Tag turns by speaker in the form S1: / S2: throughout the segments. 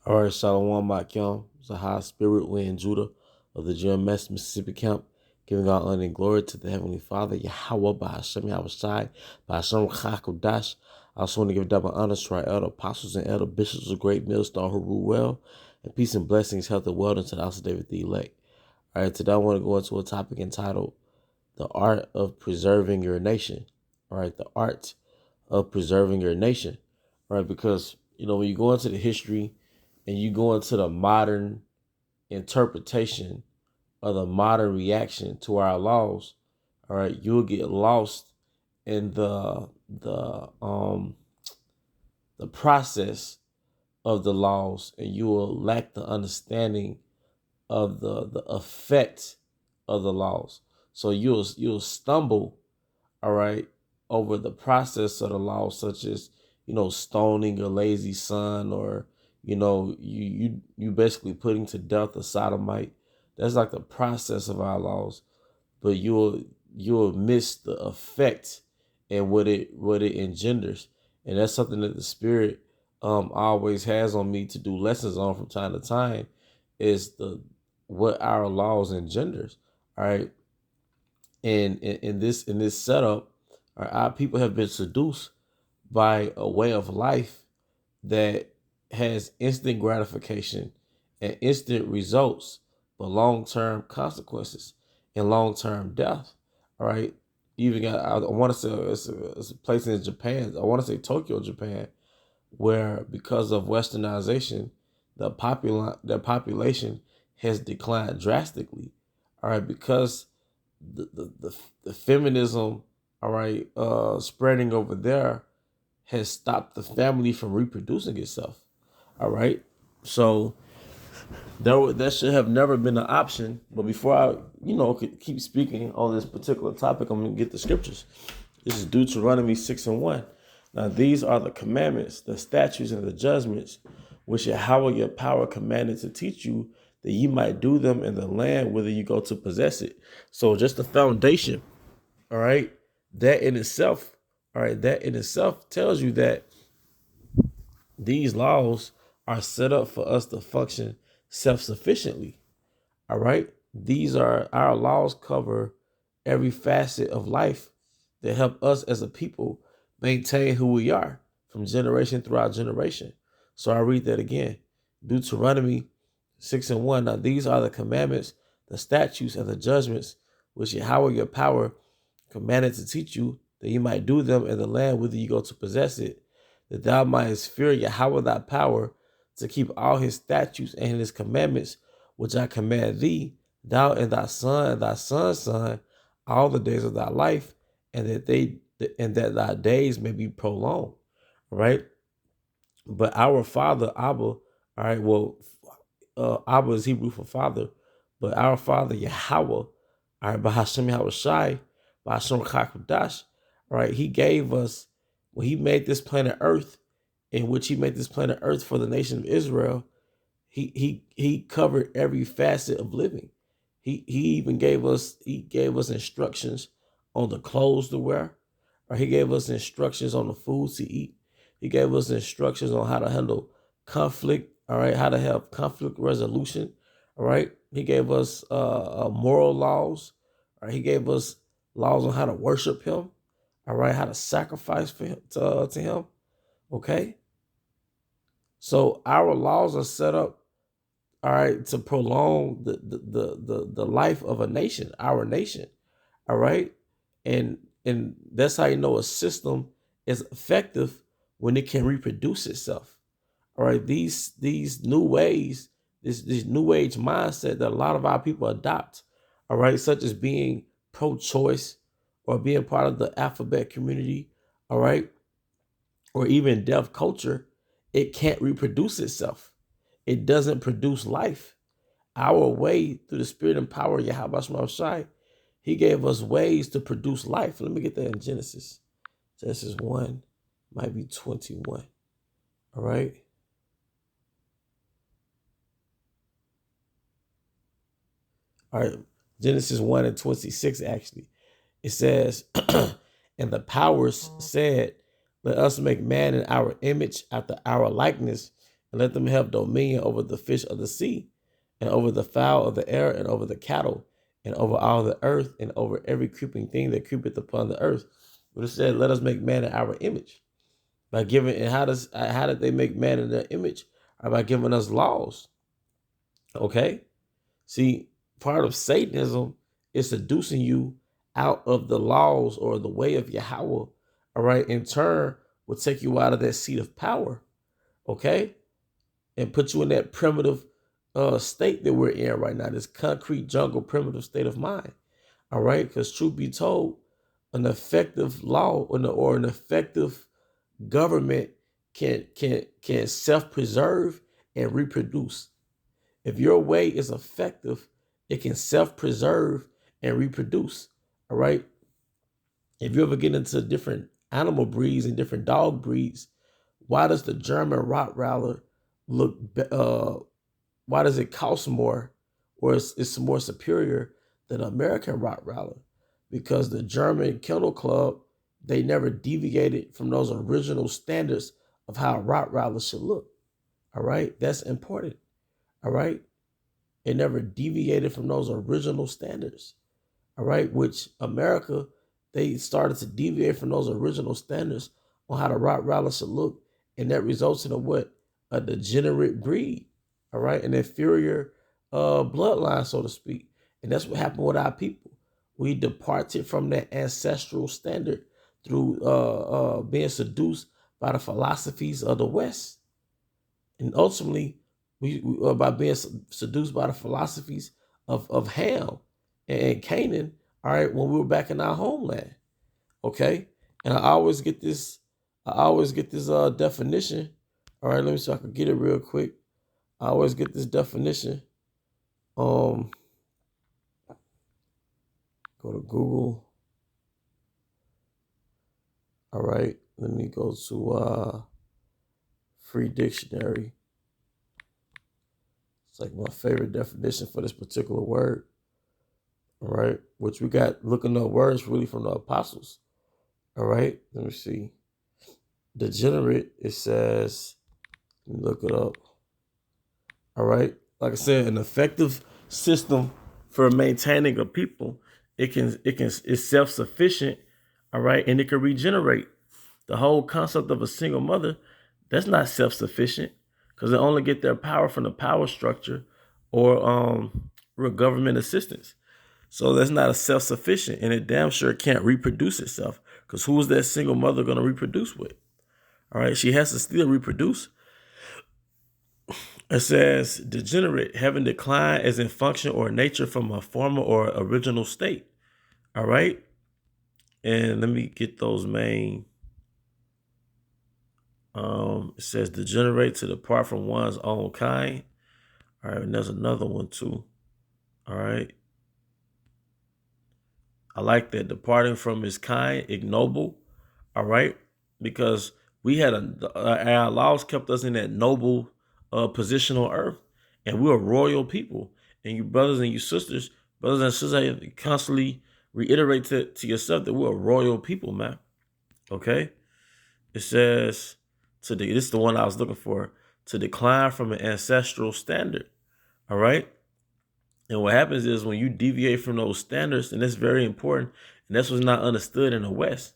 S1: All right, Shalom Makim, Zahar Spirit, Wind Judah of the GMS Mississippi Camp, giving all honor and glory to the Heavenly Father, Yahweh, by Hashem Yahweh Shai, by Hashem Chakodash. I also want to give double honors to our elder apostles and elder bishops of Great Millstone who rule well, and peace and blessings, health and wellness to the house of David the elect. All right, today I want to go into a topic entitled The Art of Preserving Your Nation. All right, the art of preserving your nation. All right, because, when you go into the history and you go into the modern interpretation or the modern reaction to our laws, all right, you'll get lost in the process of the laws, and you will lack the understanding of the effect of the laws. So you'll stumble, all right, over the process of the law, such as, stoning a lazy son, or, you basically putting to death a sodomite. That's like the process of our laws. But you'll miss the effect and what it engenders. And that's something that the Spirit always has on me to do lessons on from time to time, is what our laws engenders. All right. And in this setup, our people have been seduced by a way of life that has instant gratification and instant results, but long-term consequences and long-term death. All right. You even got, I want to say it's a place in Japan. I want to say Tokyo, Japan, where because of westernization, the population has declined drastically. All right, because the feminism, all right, spreading over there has stopped the family from reproducing itself. All right, so that should have never been an option. But before I, could keep speaking on this particular topic, I'm gonna get the scriptures. This is Deuteronomy 6:1. Now these are the commandments, the statutes, and the judgments which Yahweh your power commanded to teach you, that ye might do them in the land whither you go to possess it. So just the foundation, all right, that in itself, tells you that these laws are set up for us to function self-sufficiently. All right. These are our laws, cover every facet of life that help us as a people maintain who we are from generation throughout generation. So I read that again. Deuteronomy 6:1. Now these are the commandments, the statutes, and the judgments which Yahweh your power commanded to teach you, that you might do them in the land whither you go to possess it, that thou mightest fear Yahweh thy power, to keep all his statutes and his commandments, which I command thee, thou and thy son and thy son's son, all the days of thy life, and that thy days may be prolonged. All right. But our father Abba, all right, well, Abba is Hebrew for father, but our father Yahweh, all right, by Hashem Yahweh Shai, by Hashem Chakodash, all right, he gave us, when he made this planet Earth, in which he made this planet Earth for the nation of Israel, he covered every facet of living. He even gave us instructions on the clothes to wear, or he gave us instructions on the foods to eat. He gave us instructions on how to handle conflict, all right, how to have conflict resolution, all right. He gave us moral laws, all right. He gave us laws on how to worship him, all right, how to sacrifice for him, to him, okay. So our laws are set up, all right, to prolong the life of a nation, our nation, all right, and that's how you know a system is effective, when it can reproduce itself. All right, these new ways, this new age mindset that a lot of our people adopt, all right, such as being pro-choice or being part of the alphabet community, all right, or even deaf culture, it can't reproduce itself. It doesn't produce life. Our way, through the spirit and power of Yahweh Shema Shai, he gave us ways to produce life. Let me get that in Genesis. Genesis 1 might be 21. All right. All right. Genesis 1 and 26, actually. It says, and the powers said, let us make man in our image, after our likeness, and let them have dominion over the fish of the sea, and over the fowl of the air, and over the cattle, and over all the earth, and over every creeping thing that creepeth upon the earth. But it said, let us make man in our image. By giving, and how did they make man in their image? Or by giving us laws. Okay? See, part of Satanism is seducing you out of the laws or the way of Yahweh. All right, in turn, will take you out of that seat of power. Okay? And put you in that primitive state that we're in right now, this concrete jungle primitive state of mind. All right, because truth be told, an effective law or an effective government can self-preserve and reproduce. If your way is effective, it can self-preserve and reproduce. All right. If you ever get into different animal breeds and different dog breeds, why does the German Rottweiler look? Why does it cost more, or it's more superior than an American Rottweiler? Because the German Kennel Club, they never deviated from those original standards of how a Rottweiler should look. All right, that's important. All right, it never deviated from those original standards. All right, which America, they started to deviate from those original standards on how the Rottweiler should look, and that results in a what? A degenerate breed. All right, an inferior bloodline, so to speak. And that's what happened with our people. We departed from that ancestral standard through being seduced by the philosophies of the West. And ultimately, we by being seduced by the philosophies of Ham and Canaan, all right, when we were back in our homeland. Okay? And I always get this definition. All right, let me see if I can get it real quick. I always get this definition. Go to Google. All right, let me go to Free Dictionary. It's like my favorite definition for this particular word. All right, which we got looking up words really from the apostles. All right, let me see. Degenerate, it says, let me look it up. All right, like I said, an effective system for maintaining a people. It's self-sufficient. All right, and it can regenerate. The whole concept of a single mother, that's not self-sufficient, because they only get their power from the power structure or government assistance. So that's not a self-sufficient, and it damn sure can't reproduce itself, because who is that single mother going to reproduce with? All right, she has to still reproduce. It says degenerate, having declined as in function or nature from a former or original state. All right, and let me get those main. It says degenerate, to depart from one's own kind. All right, and there's another one too. All right. I like that, departing from his kind, ignoble. All right, because we had our laws kept us in that noble position on earth, and we're a royal people. And you brothers and you sisters, you constantly reiterate to yourself that we're a royal people, man. Okay, it says this is the one I was looking for, to decline from an ancestral standard. All right. And what happens is when you deviate from those standards, and that's very important, and that's what's not understood in the West,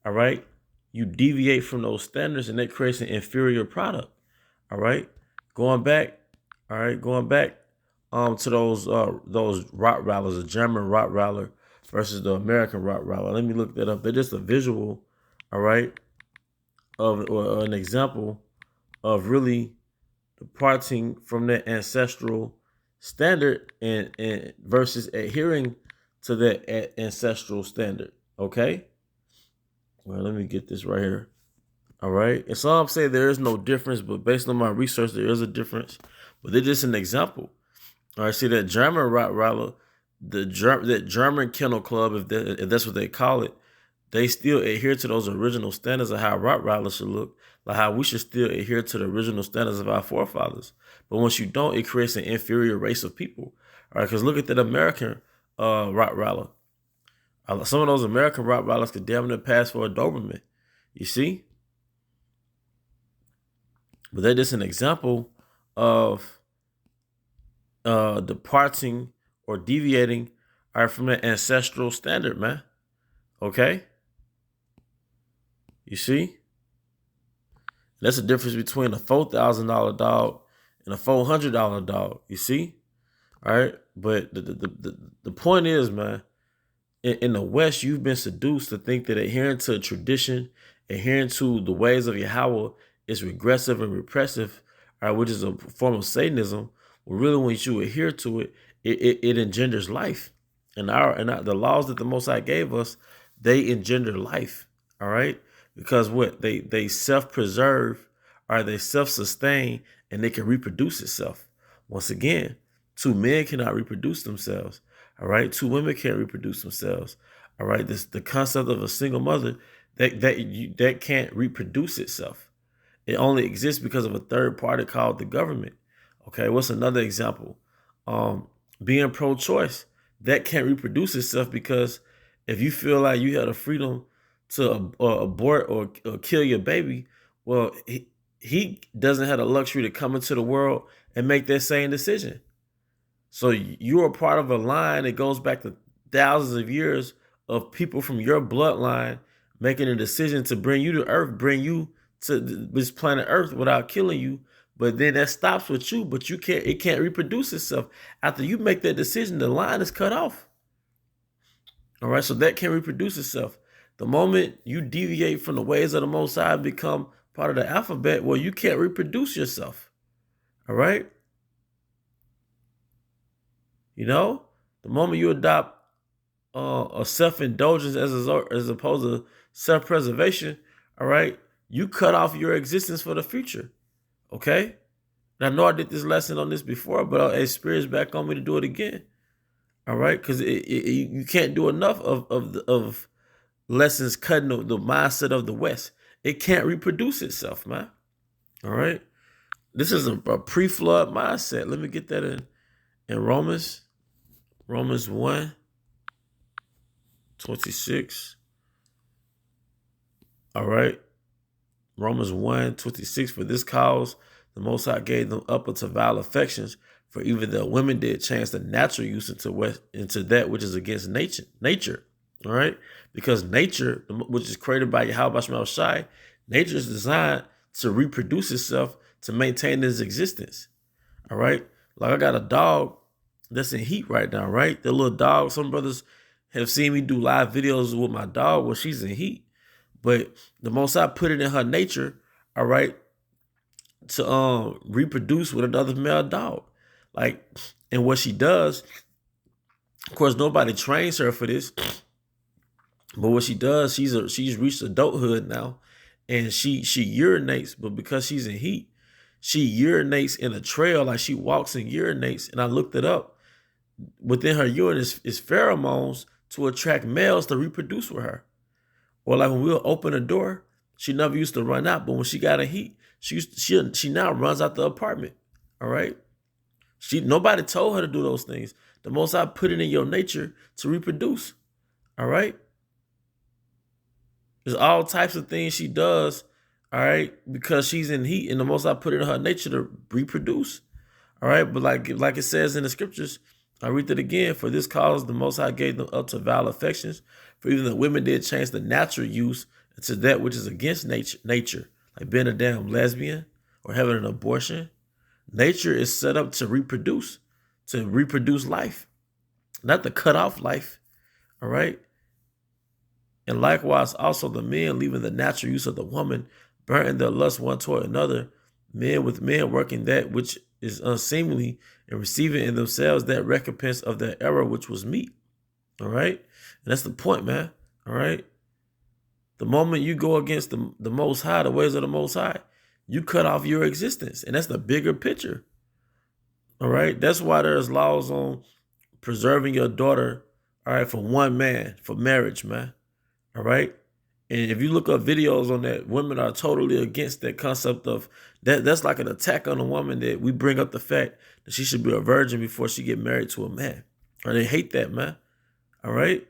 S1: all right? You deviate from those standards, and that creates an inferior product, all right? Going back to those Rottweilers, the German Rottweiler versus the American Rottweiler. Let me look that up. They're just a visual, all right, or an example of really departing from that ancestral standard and versus adhering to that ancestral standard. Okay. Well, let me get this right here. All right. And some say there is no difference, but based on my research, there is a difference. But they're just an example. All right. See that German Rottweiler, that German Kennel Club, if that's what they call it, they still adhere to those original standards of how Rottweiler should look, like how we should still adhere to the original standards of our forefathers. But once you don't, it creates an inferior race of people. All right, because look at that American Rottweiler. Some of those American Rottweilers could damn near pass for a Doberman. You see? But that is an example of departing or deviating from the ancestral standard, man. Okay? You see? That's the difference between a $4,000 dog and a $400 dog. You see? All right. But the point is, man, in the West, you've been seduced to think that adhering to a tradition, adhering to the ways of Yahweh is regressive and repressive, all right, which is a form of Satanism. Well, really, when you adhere to it, it engenders life. And the laws that the Most High gave us, they engender life. All right, because what they self-preserve, or they self-sustain, and they can reproduce itself. Once again, two men cannot reproduce themselves. All right, two women can't reproduce themselves. All right, the concept of a single mother that can't reproduce itself. It only exists because of a third party called the government. Okay, what's another example? Being pro-choice, that can't reproduce itself because if you feel like you have the freedom to abort or kill your baby, well, he doesn't have the luxury to come into the world and make that same decision. So you're a part of a line that goes back to thousands of years of people from your bloodline making a decision to bring you to Earth, bring you to this planet Earth without killing you. But then that stops with you, but it can't reproduce itself. After you make that decision, the line is cut off. All right, so that can't reproduce itself. The moment you deviate from the ways of the Most High, become part of the alphabet, well, you can't reproduce yourself. All right? You know, the moment you adopt a self-indulgence as opposed to self-preservation, all right, you cut off your existence for the future. Okay? And I know I did this lesson on this before, but Spirit's back on me to do it again. All right, because you can't do enough of lessons cutting the mindset of the West. It can't reproduce itself, man. All right, this is a pre-flood mindset. Let me get that in Romans 1:26. All right, Romans 1:26. For this cause the Most High gave them up unto vile affections, for even the women did change the natural use into that which is against nature. All right, because nature, which is created by Yahweh Shema Shai, nature is designed to reproduce itself to maintain its existence. All right, like I got a dog that's in heat right now. Right, the little dog. Some brothers have seen me do live videos with my dog when she's in heat, but the Most High put it in her nature. All right, to reproduce with another male dog. Like, and what she does, of course, nobody trains her for this, but what she does, she's reached adulthood now, and she urinates, but because she's in heat, she urinates in a trail, like she walks and urinates. And I looked it up. Within her urine is pheromones to attract males to reproduce with her. Or like when we'll open a door, she never used to run out, but when she got in heat, she now runs out the apartment. All right. Nobody told her to do those things. The Most High put it in your nature to reproduce. All right. There's all types of things she does. All right, because she's in heat, and the Most High put it in her nature to reproduce. All right, but like it says in the scriptures, I read it again. For this cause the Most High gave them up to vile affections. For even the women did change the natural use to that which is against nature, like being a damn lesbian or having an abortion. Nature is set up to reproduce life, not to cut off life. All right. And likewise, also the men leaving the natural use of the woman, burning their lust one toward another, men with men working that which is unseemly and receiving in themselves that recompense of their error which was meet. All right. And that's the point, man. All right. The moment you go against the Most High, the ways of the Most High, you cut off your existence. And that's the bigger picture. All right. That's why there's laws on preserving your daughter, all right, for one man, for marriage, man. All right. And if you look up videos on that, women are totally against that concept of that. That's like an attack on a woman, that we bring up the fact that she should be a virgin before she get married to a man. Or they hate that, man. All right.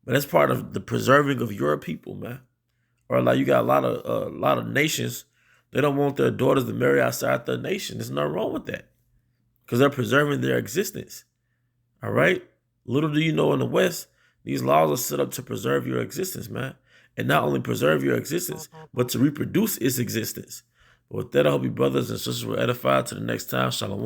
S1: But that's part of the preserving of your people, man. Or like you got a lot of nations They don't want their daughters to marry outside their nation. There's nothing wrong with that because they're preserving their existence. All right? Little do you know, in the West, these laws are set up to preserve your existence, man. And not only preserve your existence, but to reproduce its existence. But with that, I hope you brothers and sisters were edified. To the next time, shalom.